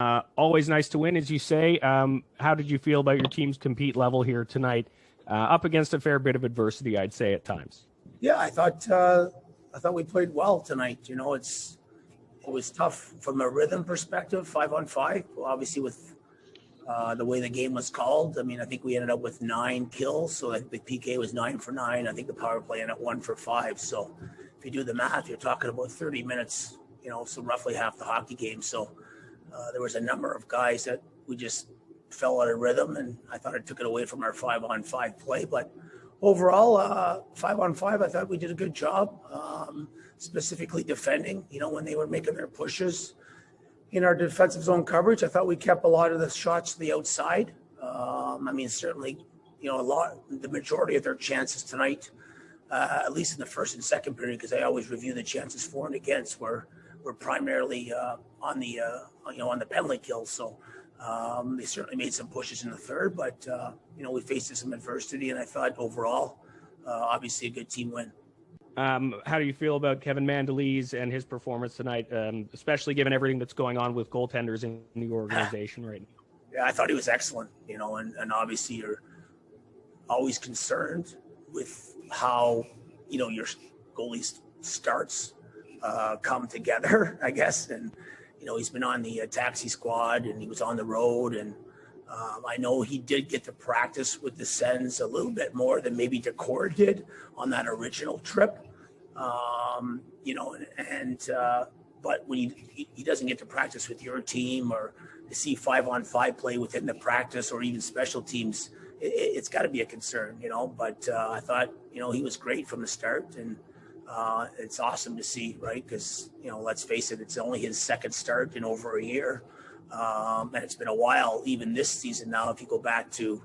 Always nice to win, as you say. How did you feel about your team's compete level here tonight? Up against a fair bit of adversity, I'd say at times. Yeah, I thought we played well tonight. It was tough from a rhythm perspective, 5-on-5. Obviously, with the way the game was called, I mean, I think we ended up with 9 kills. So I think the PK was 9 for 9. I think the power play ended at 1 for 5. So if you do the math, you're talking about 30 minutes. So roughly half the hockey game. So there was a number of guys that we just fell out of rhythm, and I thought it took it away from our 5-on-5 play. But overall, 5-on-5, I thought we did a good job, specifically defending. When they were making their pushes in our defensive zone coverage, I thought we kept a lot of the shots to the outside. Certainly, the majority of their chances tonight, at least in the first and second period, because I always review the chances for and against, were primarily on the penalty kill. So they certainly made some pushes in the third, but we faced some adversity, and I thought overall, obviously a good team win. How do you feel about Kevin Mandolese and his performance tonight, especially given everything that's going on with goaltenders in the organization right now? Yeah, I thought he was excellent, and obviously you're always concerned with how, your goalie starts come together, I guess. And, he's been on the taxi squad, and he was on the road, and I know he did get to practice with the Sens a little bit more than maybe Decord did on that original trip. But when he doesn't get to practice with your team or to see 5-on-5 play within the practice or even special teams, it's got to be a concern, But I thought, he was great from the start, and it's awesome to see, right? Because, let's face it, it's only his second start in over a year. And it's been a while, even this season now, if you go back to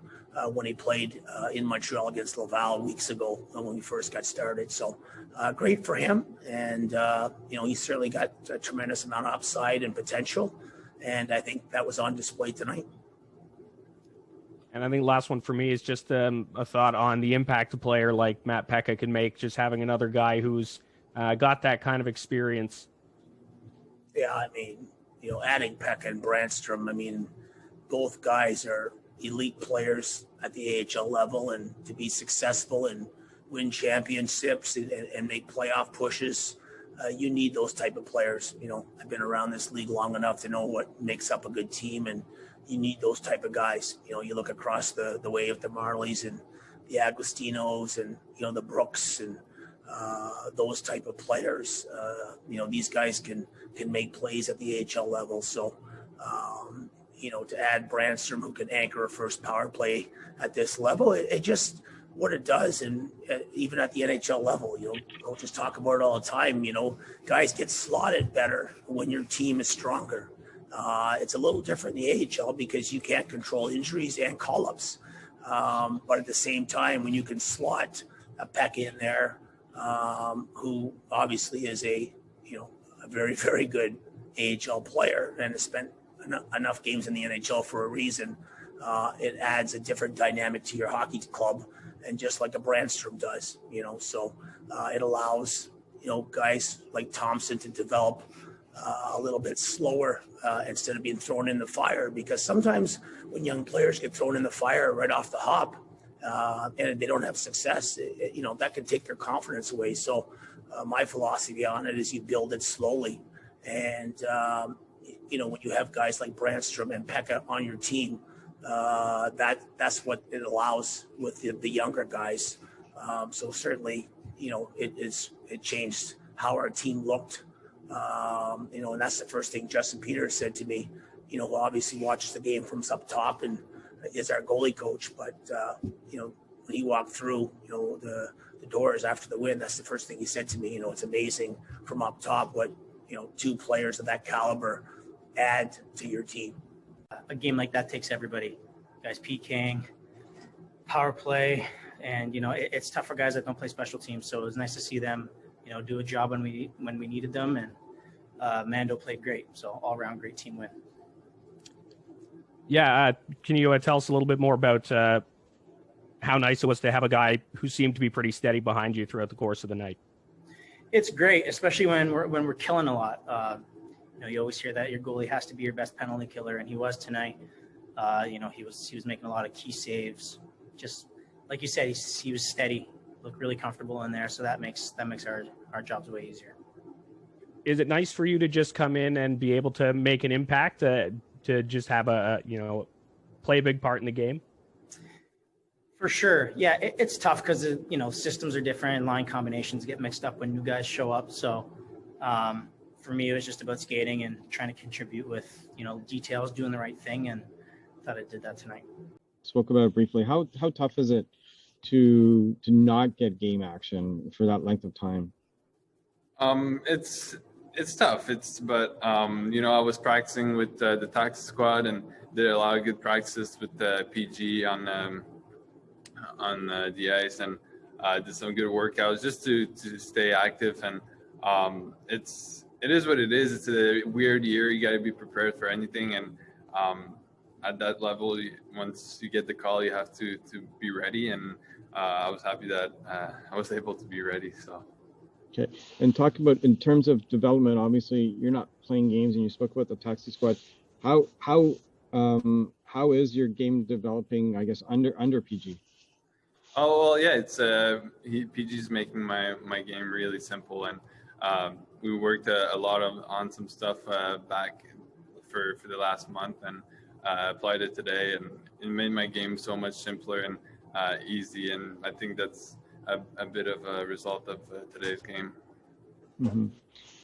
when he played in Montreal against Laval weeks ago when we first got started. So great for him. And, he's certainly got a tremendous amount of upside and potential. And I think that was on display tonight. And I think last one for me is just a thought on the impact a player like Matt Peca can make, just having another guy who's got that kind of experience. Yeah, adding Peca and Brandstrom, both guys are elite players at the AHL level, and to be successful and win championships and make playoff pushes, you need those type of players. I've been around this league long enough to know what makes up a good team, and you need those type of guys. You look across the way of the Marlies and the Agostinos and, the Brooks and those type of players. These guys can make plays at the AHL level. So, to add Brandstrom, who can anchor a first power play at this level, it just what it does. And even at the NHL level, coaches talk about it all the time. Guys get slotted better when your team is stronger. It's a little different in the AHL because you can't control injuries and call-ups. But at the same time, when you can slot a Peck in there, who obviously is a very, very good AHL player and has spent enough games in the NHL for a reason, it adds a different dynamic to your hockey club, and just like a Brandstrom does, so it allows, guys like Thompson to develop a little bit slower instead of being thrown in the fire, because sometimes when young players get thrown in the fire right off the hop and they don't have success, that can take their confidence away. So my philosophy on it is you build it slowly. And, when you have guys like Brandstrom and Peca on your team, that's what it allows with the younger guys. So certainly, it changed how our team looked. And that's the first thing Justin Peters said to me, who obviously watches the game from up top and is our goalie coach. But, when he walked through, the doors after the win, that's the first thing he said to me. It's amazing from up top what, two players of that caliber add to your team. A game like that takes everybody. Guys PKing, power play, and, it's tough for guys that don't play special teams. So it was nice to see them, do a job when we needed them, and Mando played great. So all around great team win. Yeah, can you tell us a little bit more about how nice it was to have a guy who seemed to be pretty steady behind you throughout the course of the night? It's great, especially when we're killing a lot. you always hear that your goalie has to be your best penalty killer, and he was tonight. He was making a lot of key saves. Just like you said, he was steady, looked really comfortable in there. So that makes our jobs way easier. Is it nice for you to just come in and be able to make an impact, to just have play a big part in the game? For sure. Yeah, it's tough because, systems are different and line combinations get mixed up when new guys show up. So for me, it was just about skating and trying to contribute with, details, doing the right thing. And I thought I did that tonight. Spoke about it briefly. How tough is it to not get game action for that length of time? It's tough. But I was practicing with the taxi squad and did a lot of good practices with the PG on the ice, and did some good workouts just to stay active. And it is what it is. It's a weird year. You got to be prepared for anything. And at that level, once you get the call, you have to be ready. And I was happy that I was able to be ready. So. Okay, and talk about in terms of development. Obviously, you're not playing games, and you spoke about the taxi squad. How is your game developing? I guess under PG. Oh well, yeah. It's PG's making my game really simple, and we worked a lot on some stuff back for the last month, and applied it today, and it made my game so much simpler and easy. And I think that's a bit of a result of today's game. Mm-hmm.